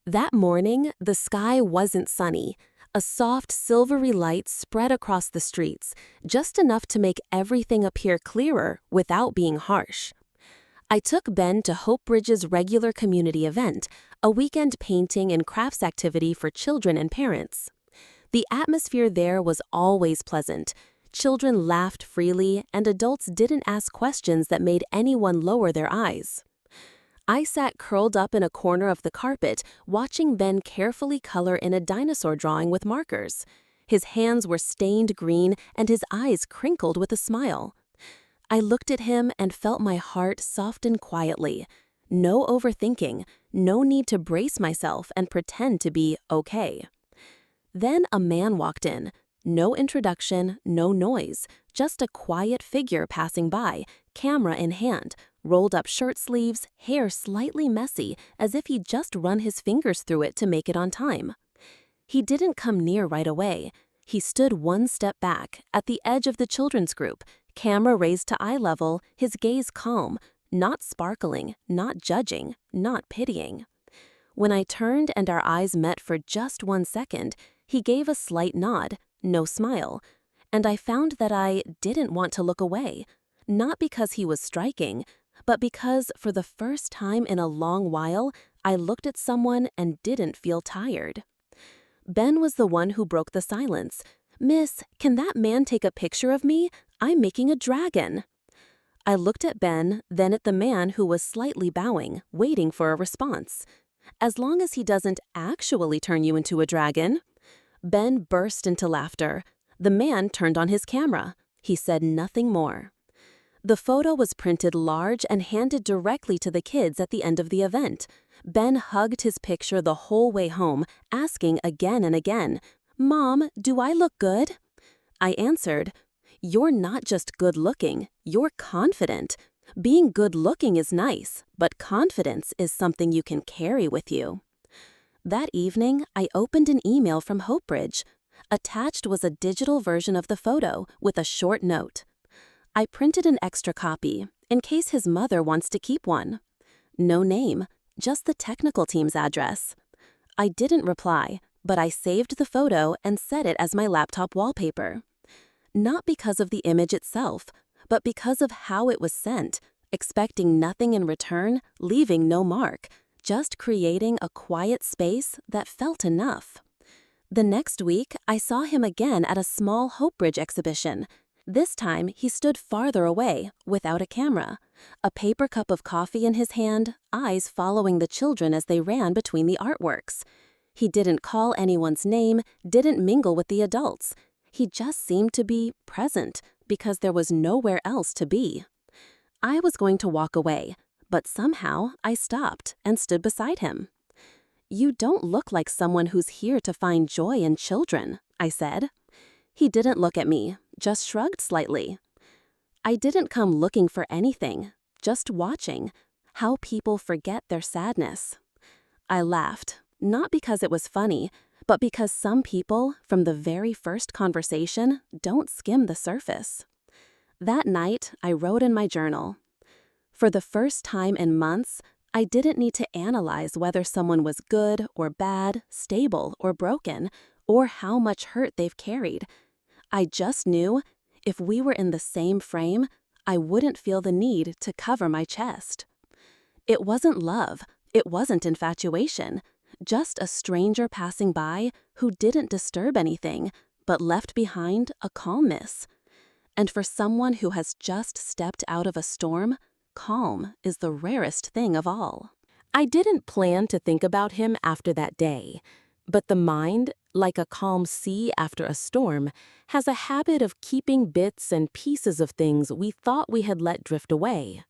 That morning, the sky wasn't sunny. A soft, silvery light spread across the streets, just enough to make everything appear clearer without being harsh. I took Ben to Hope Bridge's regular community event, a weekend painting and crafts activity for children and parents. The atmosphere there was always pleasant. Children laughed freely, and adults didn't ask questions that made anyone lower their eyes. I sat curled up in a corner of the carpet, watching Ben carefully color in a dinosaur drawing with markers. His hands were stained green, and his eyes crinkled with a smile. I looked at him and felt my heart soften quietly. No overthinking, no need to brace myself and pretend to be okay. Then a man walked in. No introduction, no noise, just a quiet figure passing by, camera in hand, rolled up shirt sleeves, hair slightly messy, as if he'd just run his fingers through it to make it on time. He didn't come near right away. He stood one step back, at the edge of the children's group, camera raised to eye level, his gaze calm, not sparkling, not judging, not pitying. When I turned and our eyes met for just 1 second, he gave a slight nod, no smile, and I found that I didn't want to look away, not because he was striking, but because for the first time in a long while, I looked at someone and didn't feel tired. Ben was the one who broke the silence. "Miss, can that man take a picture of me? I'm making a dragon." I looked at Ben, then at the man who was slightly bowing, waiting for a response. "As long as he doesn't actually turn you into a dragon." Ben burst into laughter. The man turned on his camera. He said nothing more. The photo was printed large and handed directly to the kids at the end of the event. Ben hugged his picture the whole way home, asking again and again, "Mom, do I look good?" I answered, "You're not just good looking, you're confident. Being good looking is nice, but confidence is something you can carry with you." That evening, I opened an email from Hope Bridge. Attached was a digital version of the photo with a short note. I printed an extra copy, in case his mother wants to keep one. No name, just the technical team's address. I didn't reply, but I saved the photo and set it as my laptop wallpaper. Not because of the image itself, but because of how it was sent, expecting nothing in return, leaving no mark, just creating a quiet space that felt enough. The next week, I saw him again at a small Hope Bridge exhibition. This time, he stood farther away, without a camera. A paper cup of coffee in his hand, eyes following the children as they ran between the artworks. He didn't call anyone's name, didn't mingle with the adults. He just seemed to be present, because there was nowhere else to be. I was going to walk away, but somehow I stopped and stood beside him. "You don't look like someone who's here to find joy in children," I said. He didn't look at me, just shrugged slightly. I didn't come looking for anything, just watching how people forget their sadness. I laughed, not because it was funny, but because some people, from the very first conversation, don't skim the surface. That night, I wrote in my journal. For the first time in months, I didn't need to analyze whether someone was good or bad, stable or broken, or how much hurt they've carried. I just knew, if we were in the same frame, I wouldn't feel the need to cover my chest. It wasn't love, it wasn't infatuation, just a stranger passing by who didn't disturb anything, but left behind a calmness. And for someone who has just stepped out of a storm, calm is the rarest thing of all. I didn't plan to think about him after that day, but the mind, like a calm sea after a storm, has a habit of keeping bits and pieces of things we thought we had let drift away.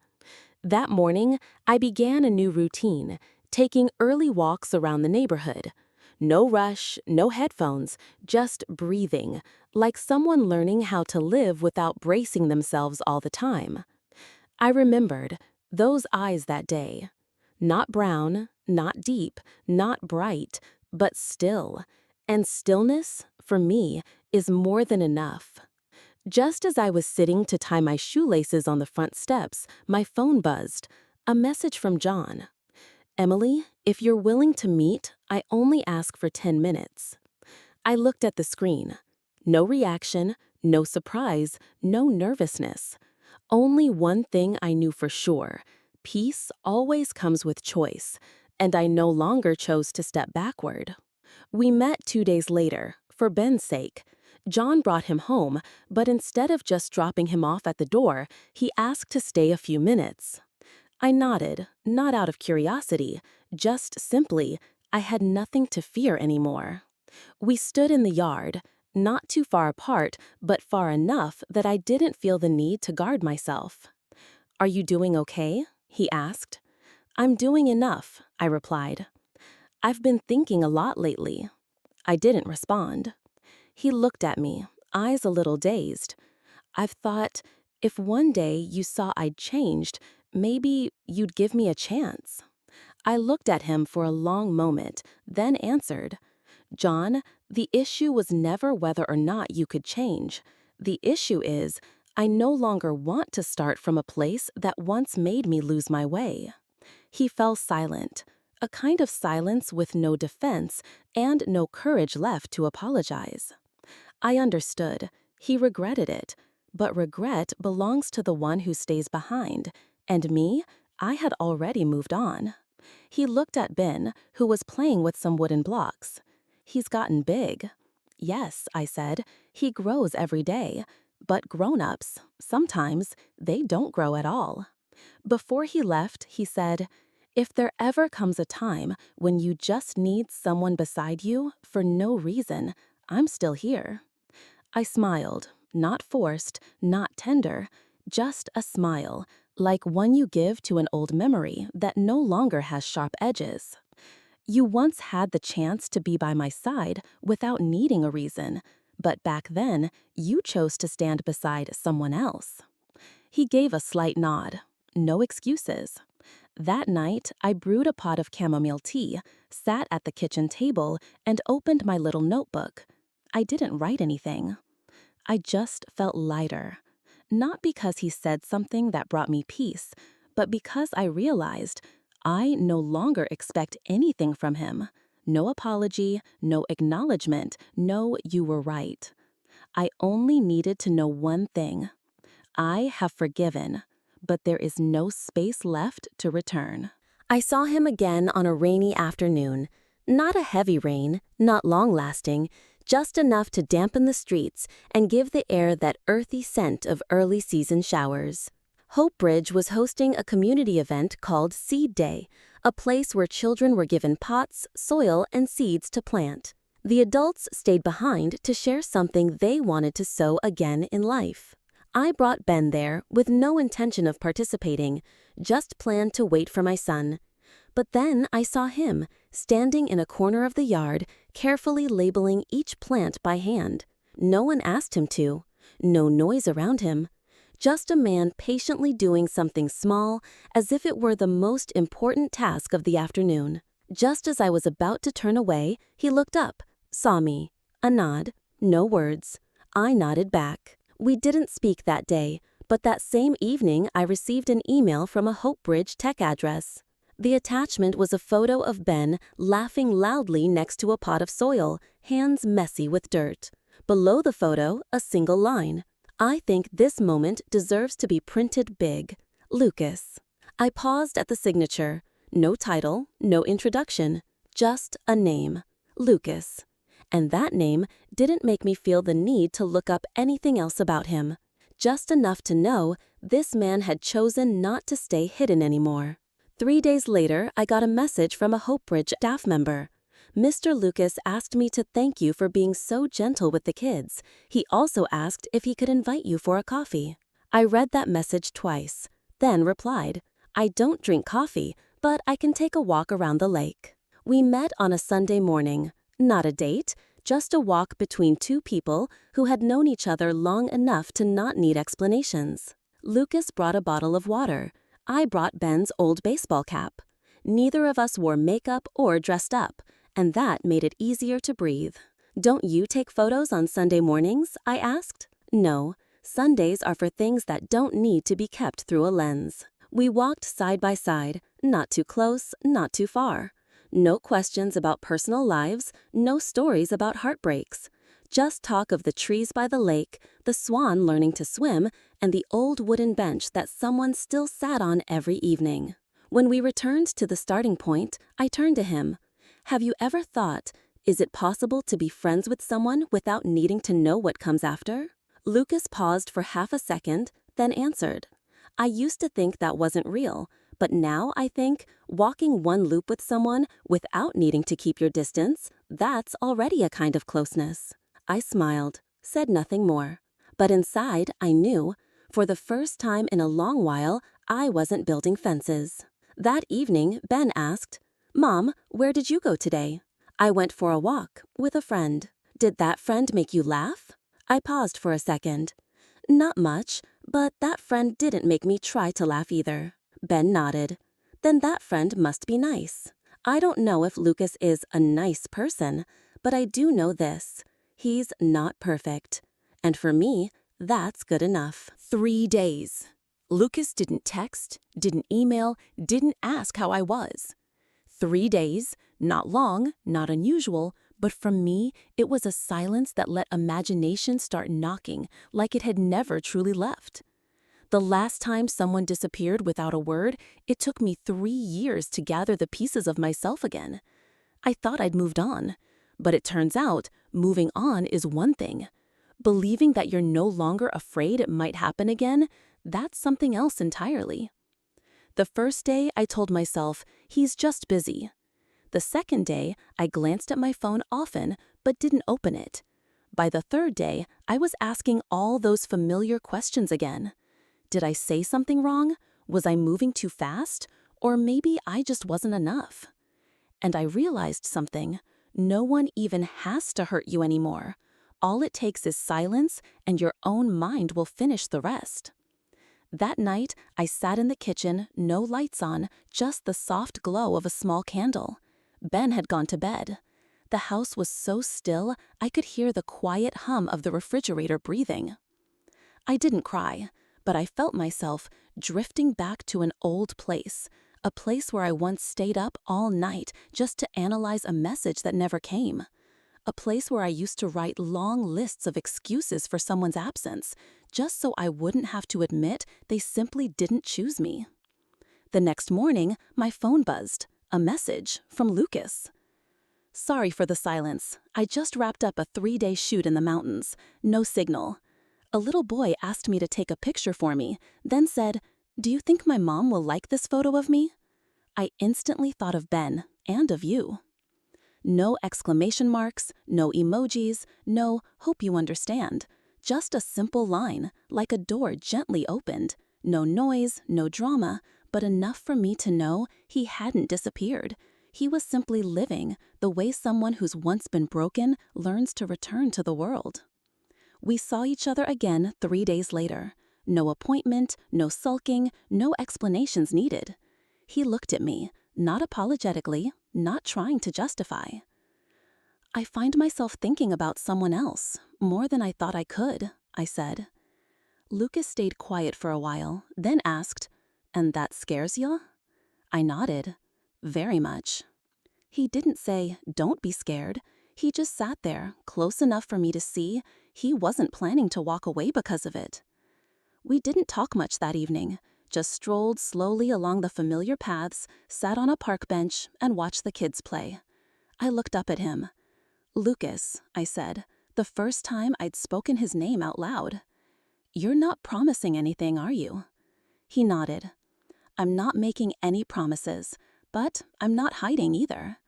That morning, I began a new routine, taking early walks around the neighborhood. No rush, no headphones, just breathing, like someone learning how to live without bracing themselves all the time. I remembered those eyes that day. Not brown, not deep, not bright, but still. And stillness, for me, is more than enough. Just as I was sitting to tie my shoelaces on the front steps, my phone buzzed. A message from John. "Emily, if you're willing to meet, I only ask for 10 minutes. I looked at the screen. No reaction, no surprise, no nervousness. Only one thing I knew for sure. Peace always comes with choice, and I no longer chose to step backward. We met 2 days later, for Ben's sake. John brought him home, but instead of just dropping him off at the door, he asked to stay a few minutes. I nodded, not out of curiosity, just simply, I had nothing to fear anymore. We stood in the yard, not too far apart, but far enough that I didn't feel the need to guard myself. "Are you doing okay?" he asked. "I'm doing enough," I replied. "I've been thinking a lot lately." I didn't respond. He looked at me, eyes a little dazed. "I've thought, if one day you saw I'd changed, maybe you'd give me a chance." I looked at him for a long moment, then answered, "John, the issue was never whether or not you could change. The issue is, I no longer want to start from a place that once made me lose my way." He fell silent, a kind of silence with no defense and no courage left to apologize. I understood. He regretted it. But regret belongs to the one who stays behind. And me, I had already moved on. He looked at Ben, who was playing with some wooden blocks. "He's gotten big." "Yes," I said, "he grows every day. But grown-ups, sometimes, they don't grow at all." Before he left, he said, "If there ever comes a time when you just need someone beside you for no reason, I'm still here." I smiled, not forced, not tender, just a smile, like one you give to an old memory that no longer has sharp edges. "You once had the chance to be by my side without needing a reason, but back then, you chose to stand beside someone else." He gave a slight nod. No excuses. That night, I brewed a pot of chamomile tea, sat at the kitchen table, and opened my little notebook. I didn't write anything. I just felt lighter. Not because he said something that brought me peace, but because I realized I no longer expect anything from him. No apology, no acknowledgement, no "you were right." I only needed to know one thing. I have forgiven, but there is no space left to return. I saw him again on a rainy afternoon. Not a heavy rain, not long-lasting, just enough to dampen the streets and give the air that earthy scent of early season showers. Hope Bridge was hosting a community event called Seed Day, a place where children were given pots, soil, and seeds to plant. The adults stayed behind to share something they wanted to sow again in life. I brought Ben there with no intention of participating, just planned to wait for my son. But then I saw him, standing in a corner of the yard, carefully labeling each plant by hand. No one asked him to. No noise around him. Just a man patiently doing something small, as if it were the most important task of the afternoon. Just as I was about to turn away, he looked up, saw me. A nod, no words. I nodded back. We didn't speak that day, but that same evening I received an email from a Hope Bridge tech address. The attachment was a photo of Ben laughing loudly next to a pot of soil, hands messy with dirt. Below the photo, a single line. "I think this moment deserves to be printed big. Lucas." I paused at the signature. No title, no introduction, just a name. Lucas. And that name didn't make me feel the need to look up anything else about him. Just enough to know this man had chosen not to stay hidden anymore. 3 days later, I got a message from a Hope Bridge staff member. "Mr. Lucas asked me to thank you for being so gentle with the kids. He also asked if he could invite you for a coffee." I read that message twice, then replied, "I don't drink coffee, but I can take a walk around the lake." We met on a Sunday morning. Not a date, just a walk between two people who had known each other long enough to not need explanations. Lucas brought a bottle of water. I brought Ben's old baseball cap. Neither of us wore makeup or dressed up, and that made it easier to breathe. "Don't you take photos on Sunday mornings?" I asked. "No, Sundays are for things that don't need to be kept through a lens." We walked side by side, not too close, not too far. No questions about personal lives, no stories about heartbreaks. Just talk of the trees by the lake, the swan learning to swim, and the old wooden bench that someone still sat on every evening. When we returned to the starting point, I turned to him. Have you ever thought, is it possible to be friends with someone without needing to know what comes after? Lucas paused for half a second, then answered. I used to think that wasn't real, but now I think walking one loop with someone without needing to keep your distance, that's already a kind of closeness. I smiled, said nothing more. But inside, I knew, for the first time in a long while, I wasn't building fences. That evening, Ben asked, Mom, where did you go today? I went for a walk with a friend. Did that friend make you laugh? I paused for a second. Not much, but that friend didn't make me try to laugh either. Ben nodded. Then that friend must be nice. I don't know if Lucas is a nice person, but I do know this. He's not perfect. And for me, that's good enough. 3 days. Lucas didn't text, didn't email, didn't ask how I was. 3 days, not long, not unusual, but from me, it was a silence that let imagination start knocking like it had never truly left. The last time someone disappeared without a word, it took me 3 years to gather the pieces of myself again. I thought I'd moved on, but it turns out moving on is one thing. Believing that you're no longer afraid it might happen again, that's something else entirely. The first day, I told myself, he's just busy. The second day, I glanced at my phone often, but didn't open it. By the third day, I was asking all those familiar questions again. Did I say something wrong? Was I moving too fast? Or maybe I just wasn't enough. And I realized something. No one even has to hurt you anymore. All it takes is silence, and your own mind will finish the rest. That night, I sat in the kitchen, no lights on, just the soft glow of a small candle. Ben had gone to bed. The house was so still, I could hear the quiet hum of the refrigerator breathing. I didn't cry, but I felt myself drifting back to an old place, a place where I once stayed up all night just to analyze a message that never came. A place where I used to write long lists of excuses for someone's absence, just so I wouldn't have to admit they simply didn't choose me. The next morning, my phone buzzed, a message from Lucas. Sorry for the silence. I just wrapped up a 3-day shoot in the mountains. No signal. A little boy asked me to take a picture for me, then said, Do you think my mom will like this photo of me? I instantly thought of Ben and of you. No exclamation marks, no emojis, no hope you understand. Just a simple line, like a door gently opened. No noise, no drama, but enough for me to know he hadn't disappeared. He was simply living the way someone who's once been broken learns to return to the world. We saw each other again 3 days later. No appointment, no sulking, no explanations needed. He looked at me, not apologetically, not trying to justify. I find myself thinking about someone else, more than I thought I could, I said. Lucas stayed quiet for a while, then asked, And that scares ya? I nodded. Very much. He didn't say, Don't be scared. He just sat there, close enough for me to see he wasn't planning to walk away because of it. We didn't talk much that evening, just strolled slowly along the familiar paths, sat on a park bench, and watched the kids play. I looked up at him. Lucas, I said, the first time I'd spoken his name out loud. You're not promising anything, are you? He nodded. I'm not making any promises, but I'm not hiding either.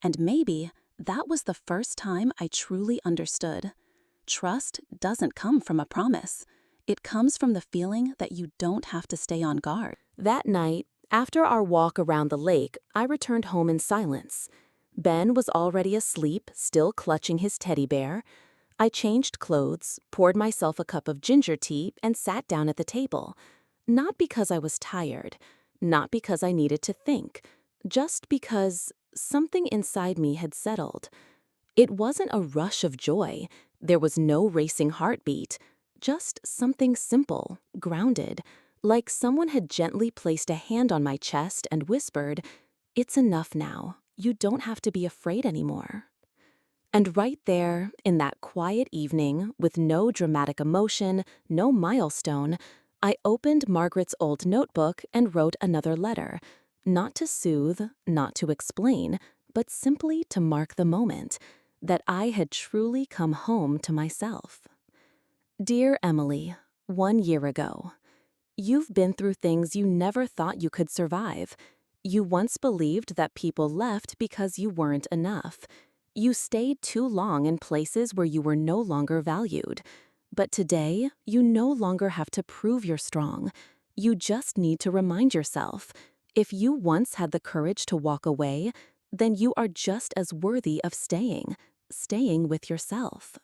And maybe that was the first time I truly understood. Trust doesn't come from a promise. It comes from the feeling that you don't have to stay on guard. That night, after our walk around the lake, I returned home in silence. Ben was already asleep, still clutching his teddy bear. I changed clothes, poured myself a cup of ginger tea, and sat down at the table. Not because I was tired, not because I needed to think, just because something inside me had settled. It wasn't a rush of joy. There was no racing heartbeat. Just something simple, grounded, like someone had gently placed a hand on my chest and whispered, It's enough now. You don't have to be afraid anymore. And right there, in that quiet evening, with no dramatic emotion, no milestone, I opened Margaret's old notebook and wrote another letter, not to soothe, not to explain, but simply to mark the moment that I had truly come home to myself. Dear Emily, 1 year ago. You've been through things you never thought you could survive. You once believed that people left because you weren't enough. You stayed too long in places where you were no longer valued. But today, you no longer have to prove you're strong. You just need to remind yourself, if you once had the courage to walk away, then you are just as worthy of staying with yourself.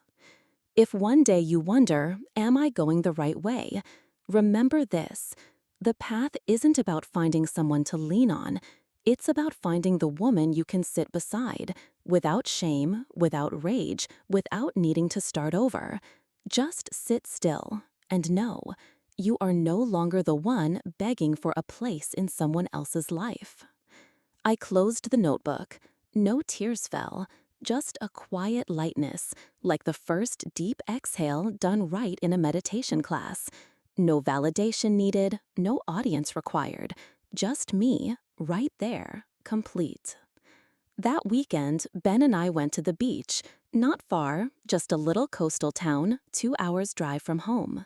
If one day you wonder, am I going the right way? Remember this, the path isn't about finding someone to lean on. It's about finding the woman you can sit beside, without shame, without rage, without needing to start over. Just sit still and know you are no longer the one begging for a place in someone else's life. I closed the notebook. No tears fell, just a quiet lightness, like the first deep exhale done right in a meditation class. No validation needed, no audience required, just me, right there, complete. That weekend, Ben and I went to the beach, not far, just a little coastal town, 2 hours drive from home.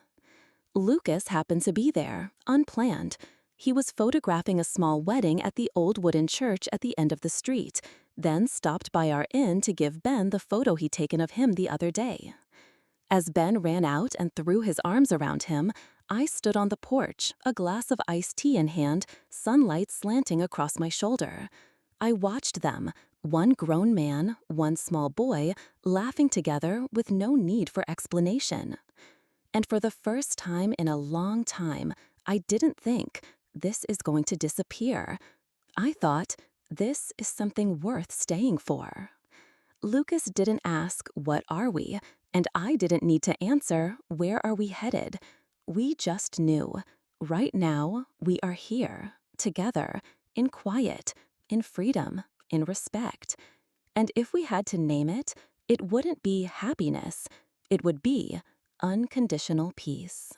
Lucas happened to be there, unplanned. He was photographing a small wedding at the old wooden church at the end of the street, then stopped by our inn to give Ben the photo he'd taken of him the other day. As Ben ran out and threw his arms around him, I stood on the porch, a glass of iced tea in hand, sunlight slanting across my shoulder. I watched them, one grown man, one small boy, laughing together with no need for explanation. And for the first time in a long time, I didn't think, this is going to disappear. I thought, this is something worth staying for. Lucas didn't ask, what are we? And I didn't need to answer, where are we headed? We just knew. Right now, we are here, together, in quiet, in freedom, in respect. And if we had to name it, it wouldn't be happiness. It would be unconditional peace.